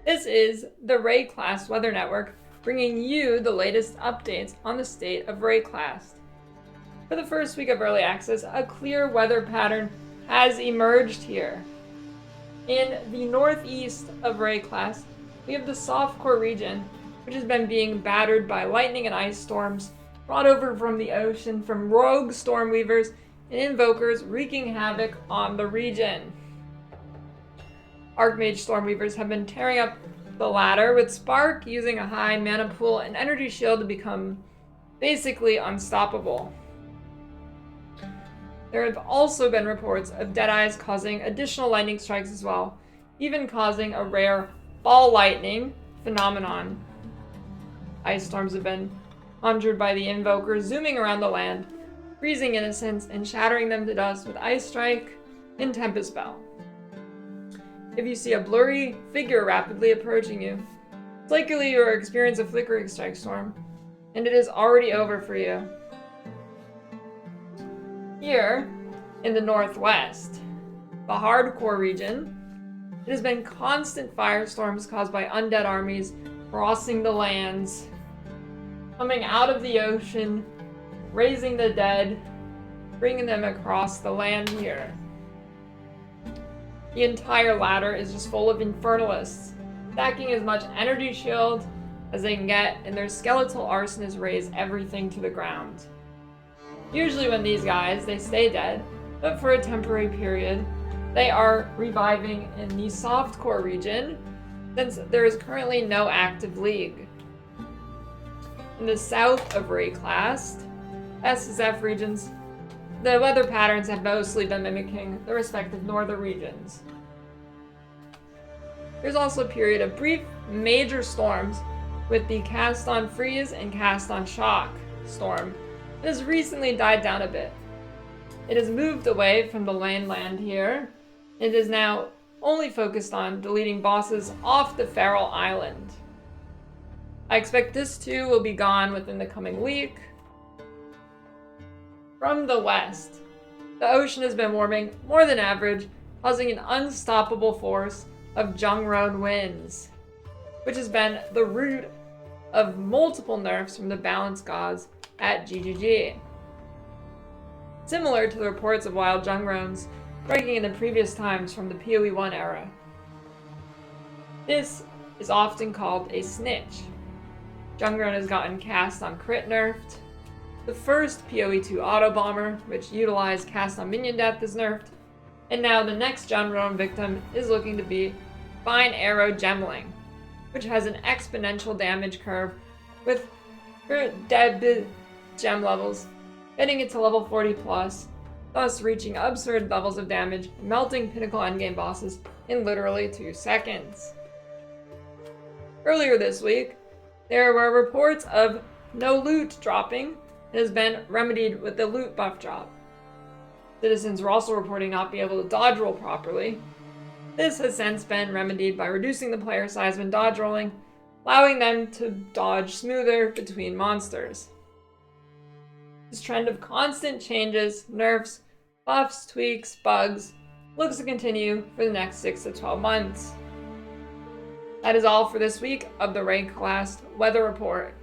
This is the Rayclast Weather Network, bringing you the latest updates on the state of Rayclast. For the first week of early access, a clear weather pattern has emerged here. In the northeast of Rayclast, we have the soft core region, which has been being battered by lightning and ice storms brought over from the ocean from rogue stormweavers and invokers wreaking havoc on the region. Archmage Stormweavers have been tearing up the ladder, with Spark using a high mana pool and energy shield to become basically unstoppable. There have also been reports of Deadeyes causing additional lightning strikes as well, even causing a rare ball lightning phenomenon. Ice storms have been conjured by the invokers zooming around the land, freezing innocents and shattering them to dust with Ice Strike and Tempest Bell. If you see a blurry figure rapidly approaching you, it's likely you are experiencing a flickering strike storm, and it is already over for you. Here, in the northwest, the hardcore region, it has been constant firestorms caused by undead armies crossing the lands, coming out of the ocean, raising the dead, bringing them across the land here. The entire ladder is just full of Infernalists, stacking as much energy shield as they can get, and their skeletal arsonists raise everything to the ground. Usually when these guys, they stay dead, but for a temporary period, they are reviving in the softcore region, since there is currently no active league. In the south of Rayclast, SSF regions, the weather patterns have mostly been mimicking the respective northern regions. There's also a period of brief major storms with the Cast on Freeze and Cast on Shock storm that has recently died down a bit. It has moved away from the land here. It is now only focused on deleting bosses off the Feral Island. I expect this too will be gone within the coming week. From the west, the ocean has been warming more than average, causing an unstoppable force of Jungroad winds, which has been the root of multiple nerfs from the balance gods at GGG. Similar to the reports of wild Jungroads breaking in the previous times from the PoE 1 era. This is often called a snitch. Jungroad has gotten cast on crit nerfed. The first PoE 2 auto bomber, which utilized cast on minion death, is nerfed, and now the next Jungroad victim is looking to be Fine Arrow Gemling, which has an exponential damage curve with dead gem levels, getting it to level 40 plus, thus reaching absurd levels of damage, melting pinnacle endgame bosses in literally 2 seconds. Earlier this week, there were reports of no loot dropping. It has been remedied with the loot buff drop. Citizens were also reporting not being able to dodge roll properly. This has since been remedied by reducing the player size when dodge rolling, allowing them to dodge smoother between monsters. This trend of constant changes, nerfs, buffs, tweaks, bugs, looks to continue for the next 6 to 12 months. That is all for this week of the Rayclast Weather Report.